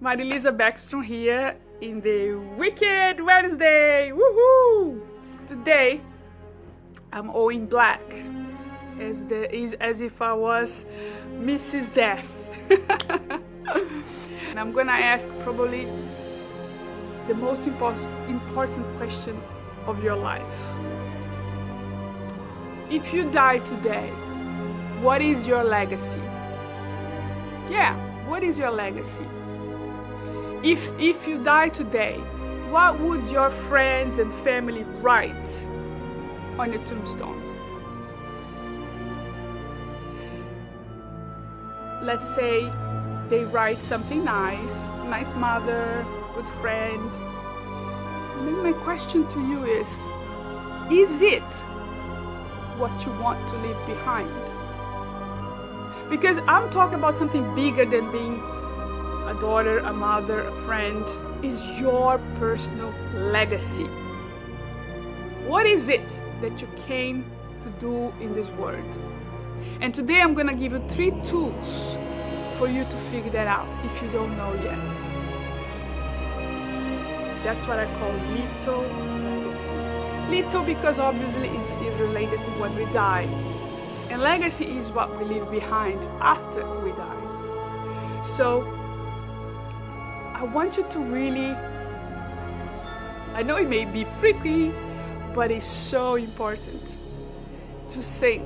Marilisa Backstrom here in the Wicked Wednesday. Woohoo! Today I'm all in black, as if I was Mrs. Death. And I'm gonna ask probably the most important question of your life. If you die today, what is your legacy? Yeah, what is your legacy? If you die today, what would your friends and family write on your tombstone? Let's say they write something nice mother, good friend. And then my question to you is it what you want to leave behind? Because I'm talking about something bigger than being a daughter, a mother, a friend. Is your personal legacy. What is it that you came to do in this world? And today I'm gonna give you 3 tools for you to figure that out if you don't know yet. That's what I call little legacy. Little because obviously it's related to when we die. And legacy is what we leave behind after we die. So I want you to really, I know it may be freaky, but it's so important to think,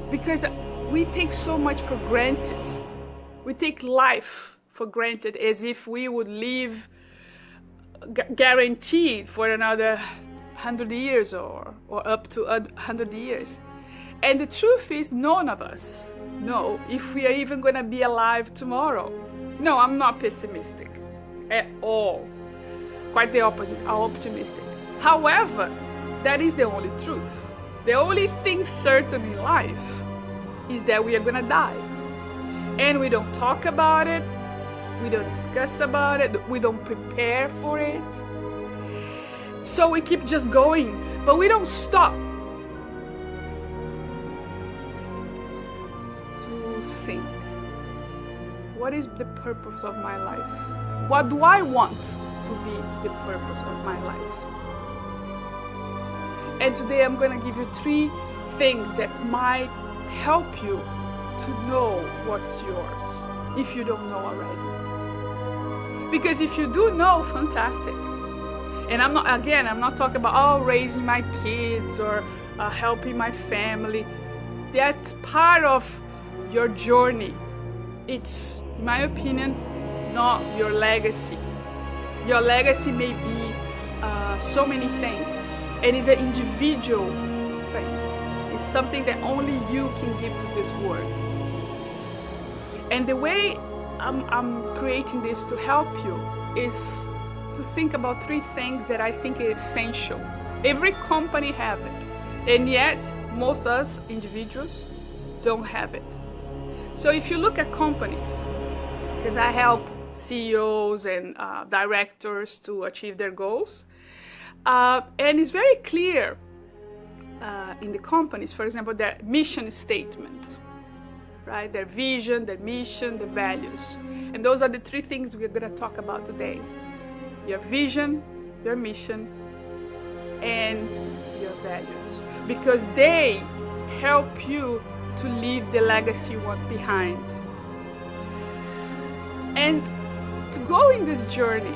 because we take so much for granted. We take life for granted as if we would live guaranteed for another 100 years or up to 100 years. And the truth is, none of us know if we are even going to be alive tomorrow. No, I'm not pessimistic at all. Quite the opposite, I'm optimistic. However, that is the only truth. The only thing certain in life is that we are going to die. And we don't talk about it, we don't discuss about it, we don't prepare for it. So we keep just going, but we don't stop to think, what is the purpose of my life? What do I want to be the purpose of my life? And today I'm going to give you 3 things that might help you to know what's yours, if you don't know already. Because if you do know, fantastic. And I'm not talking about raising my kids or helping my family. That's part of your journey. It's, in my opinion, not your legacy. Your legacy may be so many things, and it's an individual thing. It's something that only you can give to this world. And the way I'm creating this to help you is to think about 3 things that I think are essential. Every company have it, and yet most of us individuals don't have it. So if you look at companies, because I help CEOs and directors to achieve their goals, and it's very clear in the companies, for example, their mission statement, right? Their vision, their mission, their values. And those are the 3 things we're going to talk about today. Your vision, your mission, and your values. Because they help you to leave the legacy you want behind. And to go in this journey,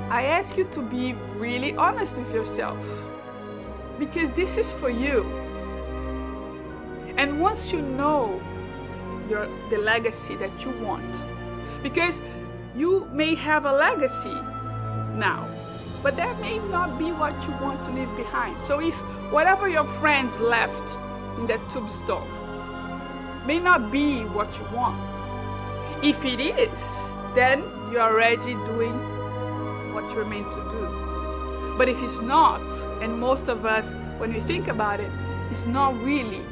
I ask you to be really honest with yourself. Because this is for you. And once you know the legacy that you want, because you may have a legacy now, but that may not be what you want to leave behind. So if whatever your friends left in that tombstone may not be what you want, if it is, then you're already doing what you're meant to do. But if it's not, and most of us, when we think about it, it's not really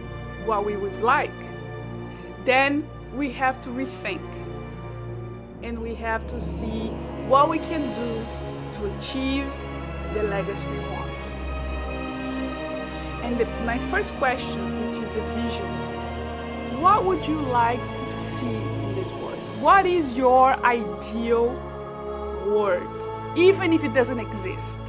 what we would like, then we have to rethink. And we have to see what we can do to achieve the legacy we want. And my first question, which is the vision, is what would you like to see in this world? what is your ideal word, even if it doesn't exist?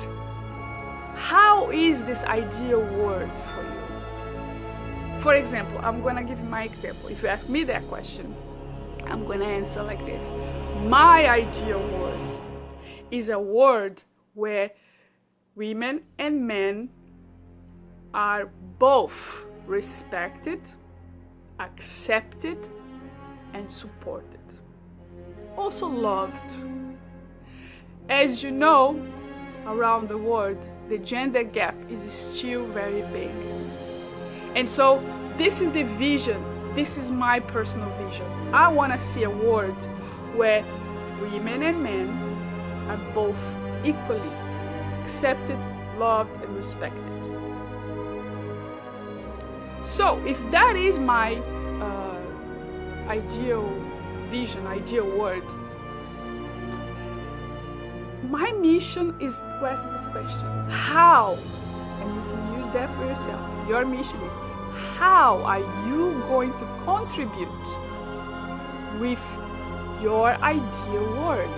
How is this ideal word for you? For example, I'm gonna give you my example. If you ask me that question, I'm gonna answer like this. My ideal word is a word where women and men are both respected, accepted, and supported. Also loved. As you know, around the world, the gender gap is still very big. And so this is the vision. This is my personal vision. I want to see a world where women and men are both equally accepted, loved, and respected. So if that is my ideal vision, ideal word, my mission is to ask this question: how? And you can use that for yourself. Your mission is, how are you going to contribute with your ideal word?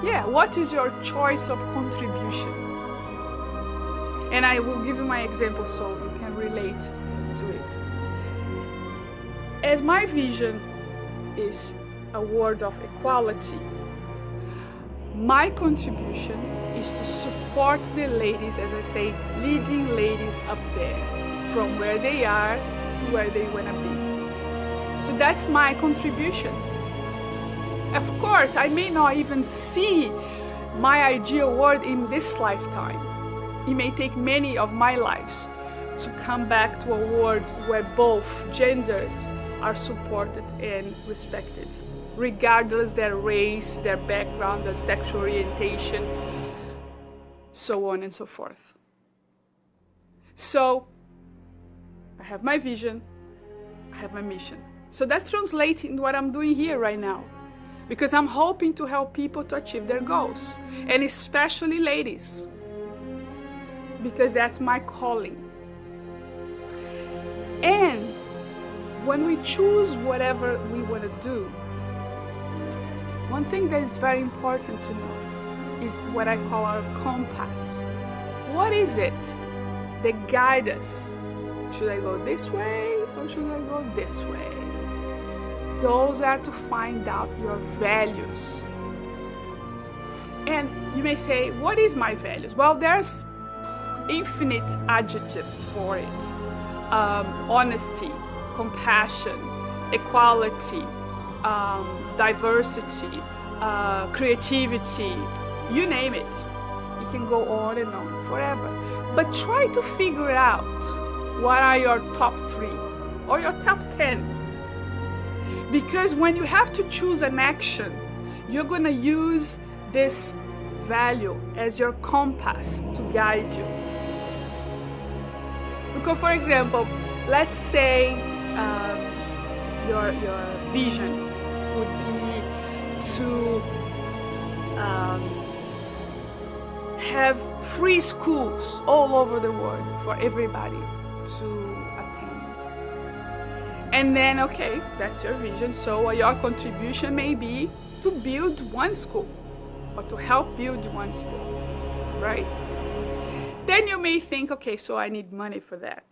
Yeah, what is your choice of contribution? And I will give you my example so you can relate to it. As my vision is a word of equality, my contribution is to support the ladies, as I say, leading ladies up there, from where they are to where they want to be. So that's my contribution. Of course, I may not even see my ideal word in this lifetime. It may take many of my lives to come back to a world where both genders are supported and respected, regardless their race, their background, their sexual orientation, so on and so forth. So I have my vision, I have my mission. So that translates into what I'm doing here right now, because I'm hoping to help people to achieve their goals, and especially ladies, because that's my calling. And when we choose whatever we want to do, one thing that is very important to know is what I call our compass. What is it that guides us? Should I go this way or should I go this way? Those are to find out your values. And you may say, what is my values? Well, there's infinite adjectives for it. Honesty, compassion, equality, diversity, creativity, you name it. You can go on and on forever. But try to figure out what are your top 3 or your top 10. Because when you have to choose an action, you're going to use this value as your compass to guide you. Because, for example, let's say your vision would be to have free schools all over the world for everybody to attend. And then, okay, that's your vision. So your contribution may be to build one school or to help build one school, right? Then you may think, okay, so I need money for that.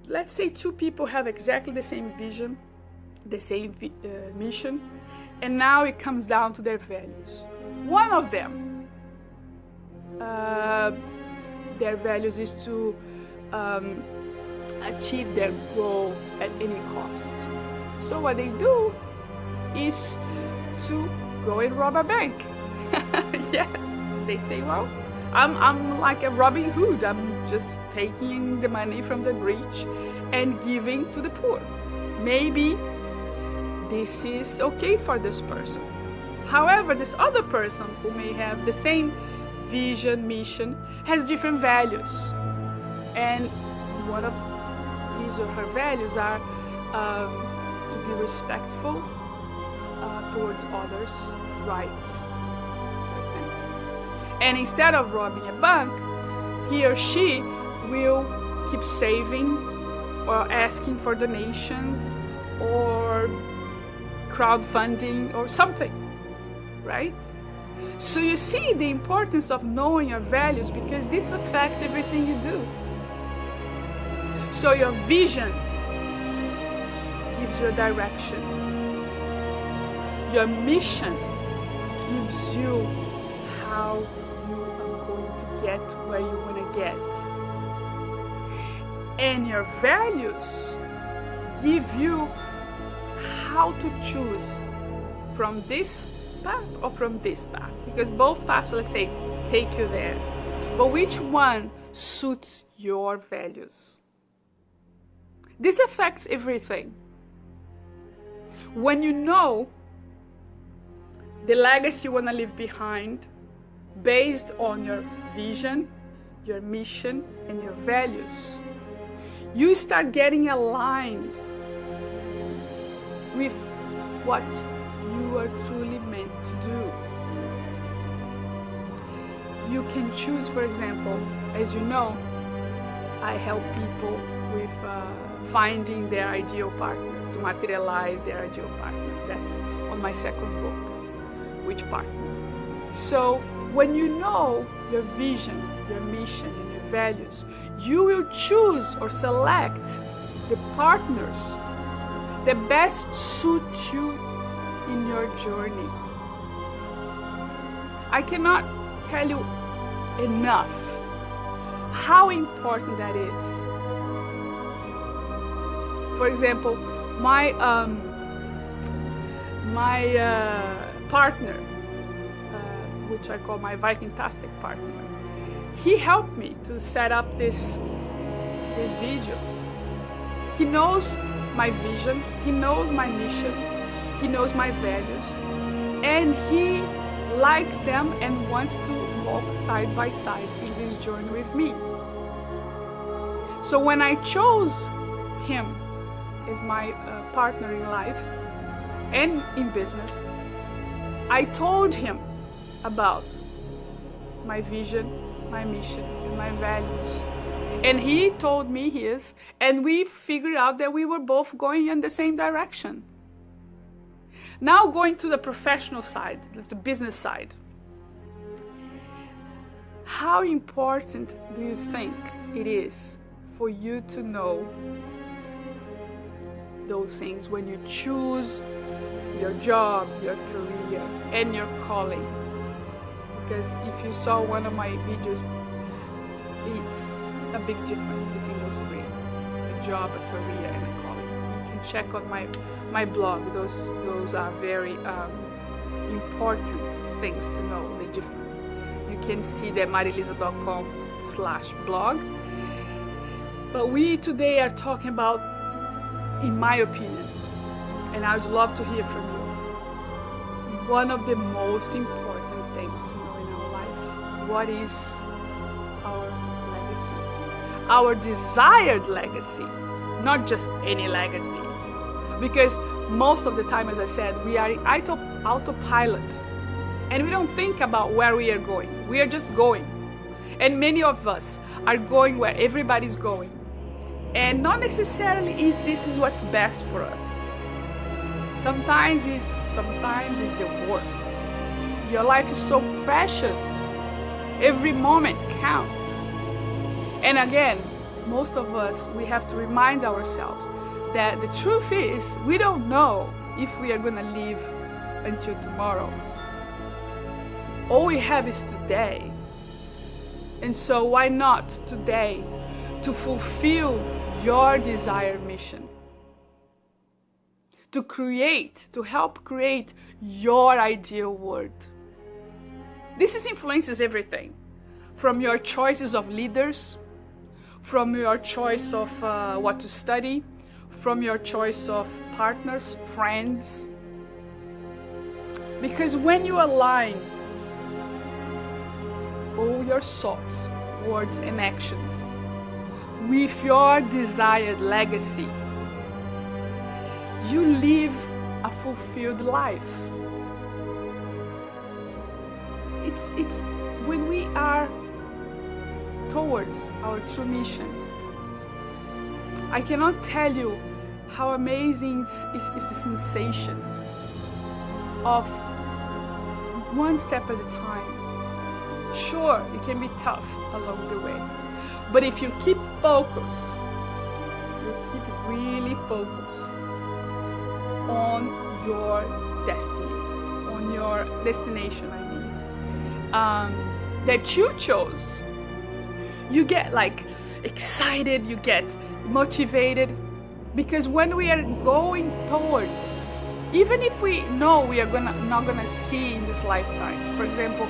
Let's say 2 people have exactly the same vision, the same mission, and now it comes down to their values. One of them, their values is to achieve their goal at any cost. So what they do is to go and rob a bank. Yeah, they say, well, I'm like a Robin Hood. I'm just taking the money from the rich and giving to the poor. Maybe this is okay for this person. However, this other person who may have the same vision, mission, has different values. And one of his or her values are to be respectful towards others' rights. And instead of robbing a bank, he or she will keep saving or asking for donations or crowdfunding or something, right? So you see the importance of knowing your values, because this affects everything you do. So your vision gives you a direction. Your mission gives you how you are going to get where you want to get. And your values give you how to choose from this path or from this path, because both paths, let's say, take you there, but which one suits your values? This affects everything. When you know the legacy you want to leave behind based on your vision, your mission, and your values, you start getting aligned with what you are truly meant to do. You can choose, for example, as you know, I help people with finding their ideal partner, to materialize their ideal partner. That's on my second book, Which Partner. So when you know your vision, your mission, and your values, you will choose or select the partners that best suit you in your journey. I cannot tell you enough how important that is. For example, my partner, which I call my Viking-tastic partner, he helped me to set up this video. He knows my vision, he knows my mission, he knows my values, and he likes them and wants to walk side by side in this journey with me. So when I chose him as my partner in life and in business, I told him about my vision, my mission, and my values. And he told me his, and we figured out that we were both going in the same direction. Now going to the professional side, the business side. How important do you think it is for you to know those things when you choose your job, your career, and your calling? Because if you saw one of my videos, it's a big difference between those three: a job, a career, and a calling. You can check on my blog. Those are very important things to know, the difference. You can see that marilisa.com/blog. But we today are talking about, in my opinion, and I would love to hear from you, one of the most important things to know in our life. What is our legacy? Our desired legacy, not just any legacy. Because most of the time, as I said, we are in autopilot, and we don't think about where we are going. We are just going. And many of us are going where everybody's going. And not necessarily this is what's best for us. Sometimes it's the worst. Your life is so precious. Every moment counts. And again, most of us, we have to remind ourselves that the truth is, we don't know if we are going to live until tomorrow. All we have is today. And so why not today to fulfill your desired mission? To help create your ideal world. This influences everything, from your choices of leaders, from your choice of what to study, from your choice of partners, friends. Because when you align all your thoughts, words, and actions with your desired legacy, you live a fulfilled life. It's when we are towards our true mission. I cannot tell you how amazing is the sensation of one step at a time. Sure, it can be tough along the way, but if you keep focus, you keep really focused on your destiny, on your destination, that you chose, you get like excited, you get motivated, because when we are going towards, even if we know we are not gonna see in this lifetime, for example,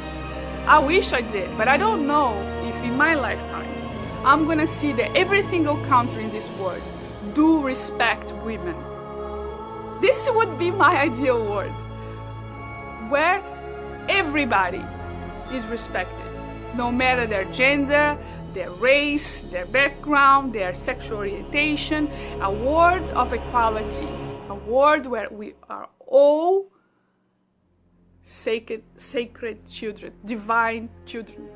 I wish I did, but I don't know if in my lifetime I'm gonna see that every single country in this world do respect women. This would be my ideal world, where everybody is respected, no matter their gender, their race, their background, their sexual orientation. A world of equality, a world where we are all sacred children, divine children.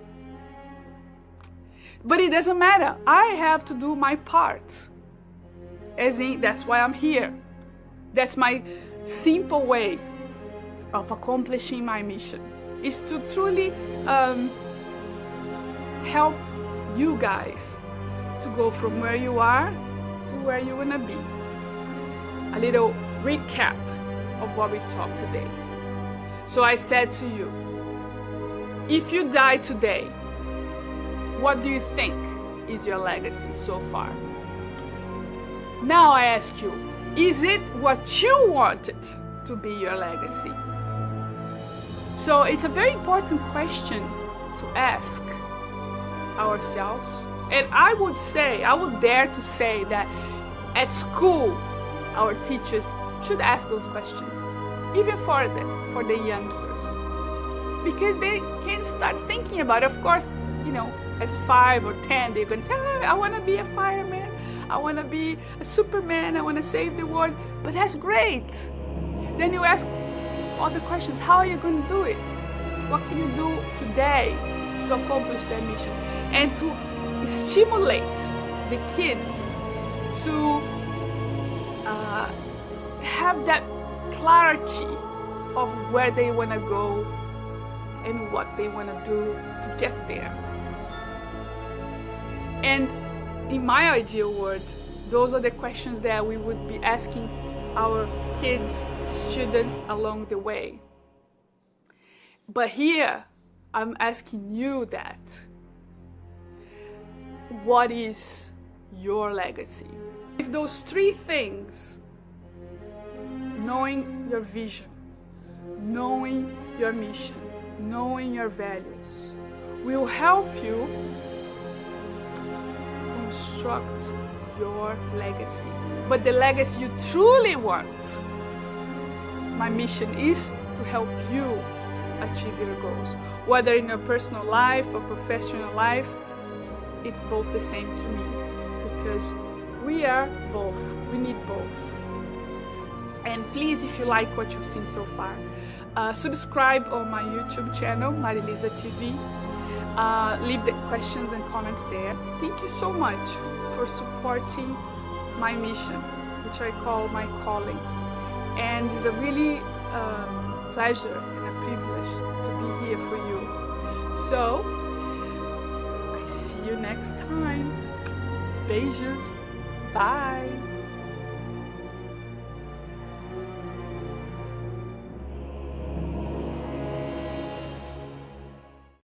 But it doesn't matter. I have to do my part. As in, that's why I'm here. That's my simple way of accomplishing my mission, is to truly help you guys to go from where you are to where you want to be. A little recap of what we talked today. So I said to you, if you die today, what do you think is your legacy so far? Now I ask you, is it what you wanted to be your legacy? So it's a very important question to ask ourselves. And I would dare to say that at school, our teachers should ask those questions, even for the youngsters, because they can start thinking about it. Of course, as 5 or 10, they're going to say, I want to be a fireman, I want to be a Superman, I want to save the world. But that's great. Then you ask other questions. How are you going to do it? What can you do today to accomplish that mission? And to stimulate the kids to have that clarity of where they want to go and what they want to do to get there. And in my ideal world, those are the questions that we would be asking our kids, students along the way. But here, I'm asking you that. What is your legacy? If those 3 things, knowing your vision, knowing your mission, knowing your values, will help you construct your legacy. But the legacy you truly want, my mission is to help you achieve your goals. Whether in your personal life or professional life, it's both the same to me, because we are both. We need both. And please, if you like what you've seen so far, subscribe on my YouTube channel, Marilisa TV. Leave the questions and comments there. Thank you so much for supporting my mission, which I call my calling. And it's a really pleasure and a privilege to be here for you. So, I see you next time. Beijos. Bye.